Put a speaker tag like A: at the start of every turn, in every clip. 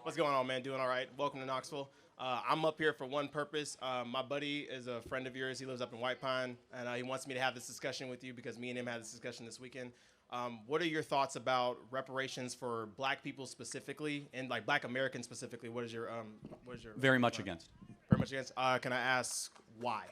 A: What's going on, man? Doing all right. Welcome to Knoxville. I'm up here for one purpose. My buddy is a friend of yours. He lives up in White Pine, and he wants me to have this discussion with you because me and him had this discussion this weekend. What are your thoughts about reparations for Black people specifically, and like Black Americans specifically? What is your
B: Very much against.
A: Very much against. Can I ask why?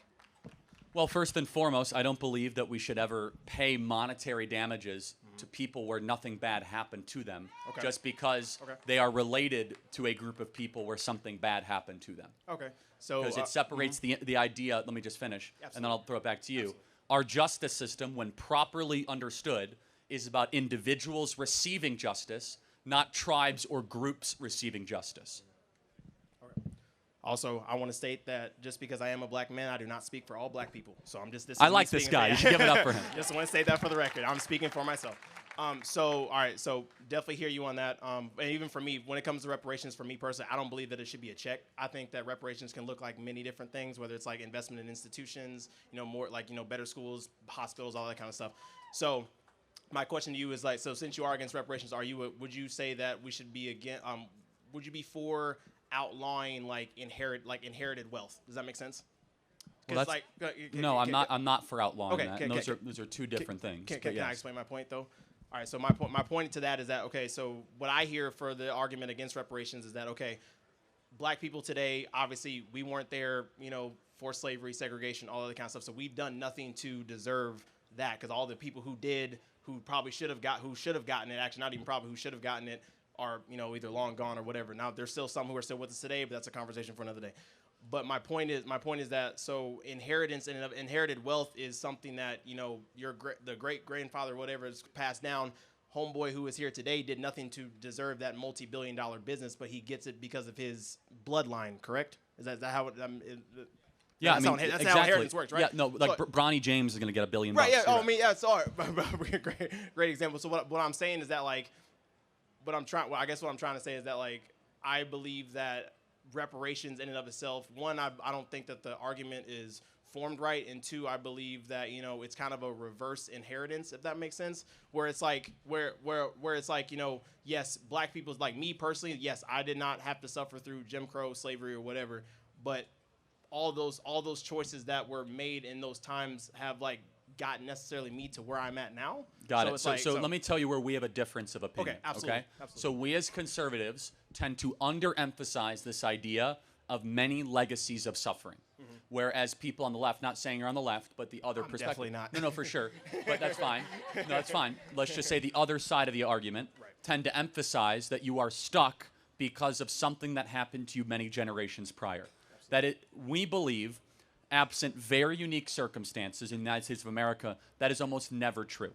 B: Well, first and foremost, I don't believe that we should ever pay monetary damages to people where nothing bad happened to them, just because they are related to a group of people where something bad happened to them.
A: Okay. So
B: because it separates the idea. Let me just finish, and then I'll throw it back to you. Absolutely. Our justice system, when properly understood, is about individuals receiving justice, not tribes or groups receiving justice.
A: Also, I want to state that just because I am a Black man, I do not speak for all Black people. So I'm just.
B: I like this guy. You should give it up for him.
A: Just want to state that for the record. I'm speaking for myself. So, all right. So definitely hear you on that. And even for me, when it comes to reparations, for me personally, I don't believe that it should be a check. I think that reparations can look like many different things, whether it's like investment in institutions, more like, better schools, hospitals, all that kind of stuff. So my question to you is like, so since you are against reparations, would you say that we should be would you be for outlawing inherited wealth? Does that make sense?
B: Well, no, I'm not for outlawing that. Those are two different things.
A: Can I explain my point though? All right. So my point to that is that so what I hear for the argument against reparations is that Black people today, obviously we weren't there, for slavery, segregation, all of that kind of stuff. So we've done nothing to deserve that, because all the people who should have gotten it, actually not even probably, who should have gotten it, are either long gone or whatever. Now there's still some who are still with us today, but that's a conversation for another day. But my point is that inheritance and inherited wealth is something that the great grandfather, whatever, is passed down. Homeboy who is here today did nothing to deserve that multi-billion-dollar business, but he gets it because of his bloodline. Correct? Is that how it?
B: Yeah,
A: that's
B: exactly.
A: how inheritance works, right?
B: Yeah, no, like Bronny James is going to get $1 billion.
A: Right. Yeah.
B: Right.
A: Sorry. great example. So what I'm saying is that I guess what I'm trying to say is that I believe that reparations in and of itself, one, I don't think that the argument is formed right, and two, I believe that it's kind of a reverse inheritance, if that makes sense, where it's where it's yes, Black people, like me personally, yes, I did not have to suffer through Jim Crow, slavery, or whatever, but all those choices that were made in those times have gotten necessarily me to where I'm at now.
B: Got it. So let me tell you where we have a difference of opinion.
A: Okay, absolutely.
B: Okay? So we as conservatives tend to underemphasize this idea of many legacies of suffering. Whereas people on the left, not saying you're on the left, but the other perspective.
A: Definitely not.
B: No, for sure. But that's fine. No, that's fine. Let's just say the other side of the argument tend to emphasize that you are stuck because of something that happened to you many generations prior. We believe, absent very unique circumstances in the United States of America, that is almost never true.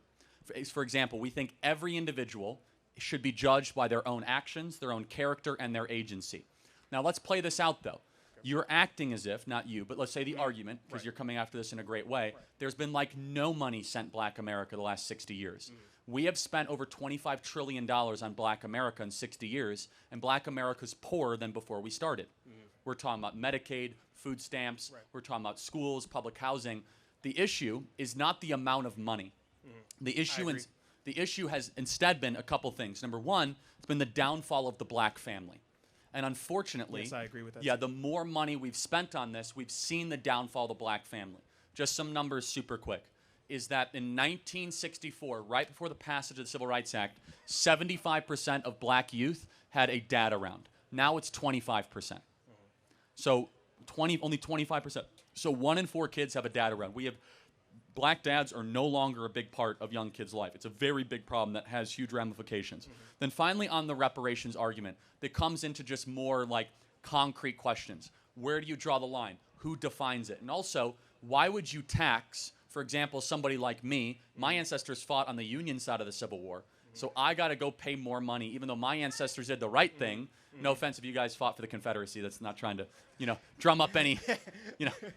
B: For example, we think every individual should be judged by their own actions, their own character, and their agency. Now, let's play this out, though. You're acting as if, not you, but let's say the argument, because you're coming after this in a great way, there's been no money sent Black America the last 60 years. We have spent over $25 trillion on Black America in 60 years, and Black America's poorer than before we started. We're talking about Medicaid, food stamps, we're talking about schools, public housing. The issue is not the amount of money. The issue has instead been a couple things. Number one, it's been the downfall of the Black family. And unfortunately,
A: yes, I agree with that.
B: Yeah, the more money we've spent on this, we've seen the downfall of the Black family. Just some numbers super quick. Is that in 1964, right before the passage of the Civil Rights Act, 75% of Black youth had a dad around. Now it's 25%. So only 25%. So 1 in 4 kids have a dad around. Black dads are no longer a big part of young kids' life. It's a very big problem that has huge ramifications. Then finally, on the reparations argument, that comes into just more concrete questions. Where do you draw the line? Who defines it? And also, why would you tax, for example, somebody like me? My ancestors fought on the Union side of the Civil War, so I got to go pay more money, even though my ancestors did the right thing. No offense if you guys fought for the Confederacy. That's not trying to, drum up any,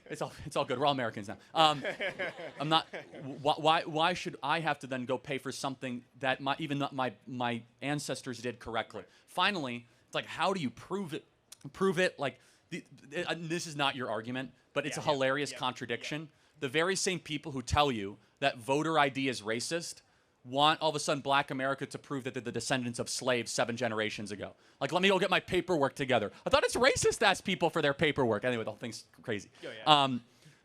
B: it's all good. We're all Americans now. I'm not. Why should I have to then go pay for something that my ancestors did correctly? Finally, it's how do you prove it? This is not your argument, but it's a hilarious contradiction. The very same people who tell you that voter ID is racist want all of a sudden black America to prove that they're the descendants of slaves 7 generations ago. Like, let me go get my paperwork together. I thought it's racist to ask people for their paperwork. Anyway, the whole thing's crazy.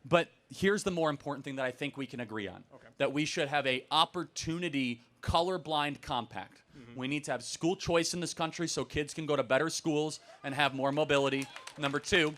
B: But here's the more important thing that I think we can agree on.
A: Okay.
B: That we should have a opportunity colorblind compact. We need to have school choice in this country so kids can go to better schools and have more mobility. Number 2,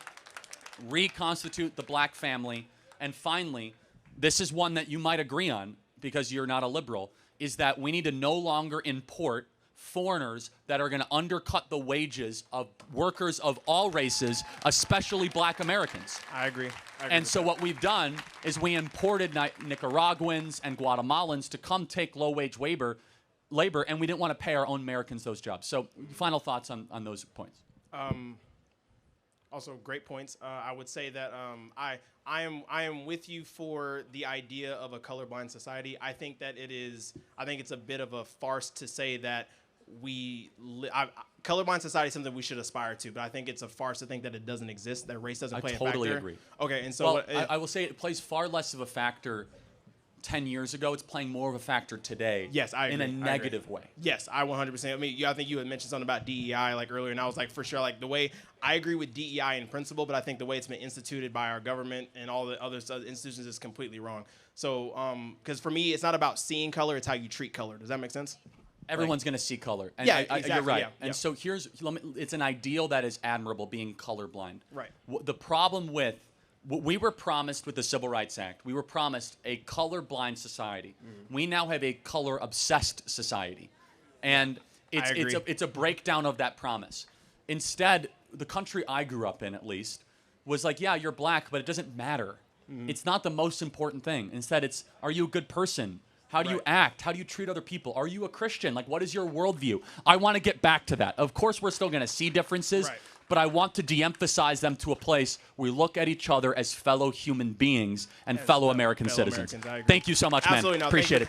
B: reconstitute the black family. And finally, this is one that you might agree on because you're not a liberal, is that we need to no longer import foreigners that are going to undercut the wages of workers of all races, especially black Americans.
A: I agree.
B: And so what we've done is we imported Nicaraguans and Guatemalans to come take low-wage labor, and we didn't want to pay our own Americans those jobs. So final thoughts on those points.
A: Also, great points. I would say that I am with you for the idea of a colorblind society. I think that it's a bit of a farce to say that colorblind society is something we should aspire to, but I think it's a farce to think that it doesn't exist, that race doesn't play a factor.
B: I totally agree.
A: Okay, and so
B: I will say it plays far less of a factor 10 years ago. It's playing more of a factor today.
A: Yes, I agree.
B: In a negative way.
A: Yes, I 100%. I mean, I think you had mentioned something about DEI like earlier, and I was like, for sure, like the way I agree with DEI in principle, but I think the way it's been instituted by our government and all the other institutions is completely wrong. So, because for me, it's not about seeing color; it's how you treat color. Does that make sense?
B: Everyone's going to see color. And
A: yeah, exactly.
B: You're right.
A: Yeah,
B: and so it's an ideal that is admirable, being colorblind.
A: Right.
B: The problem with what we were promised with the Civil Rights Act, we were promised a colorblind society. We now have a color-obsessed society. And it's a breakdown of that promise. Instead, the country I grew up in, at least, was like, yeah, you're black, but it doesn't matter. It's not the most important thing. Instead, it's, are you a good person? How do you act? How do you treat other people? Are you a Christian? Like, what is your worldview? I want to get back to that. Of course, we're still going to see differences, but I want to de-emphasize them to a place where we look at each other as fellow human beings and fellow American citizens. Thank you so much, man. Appreciate it.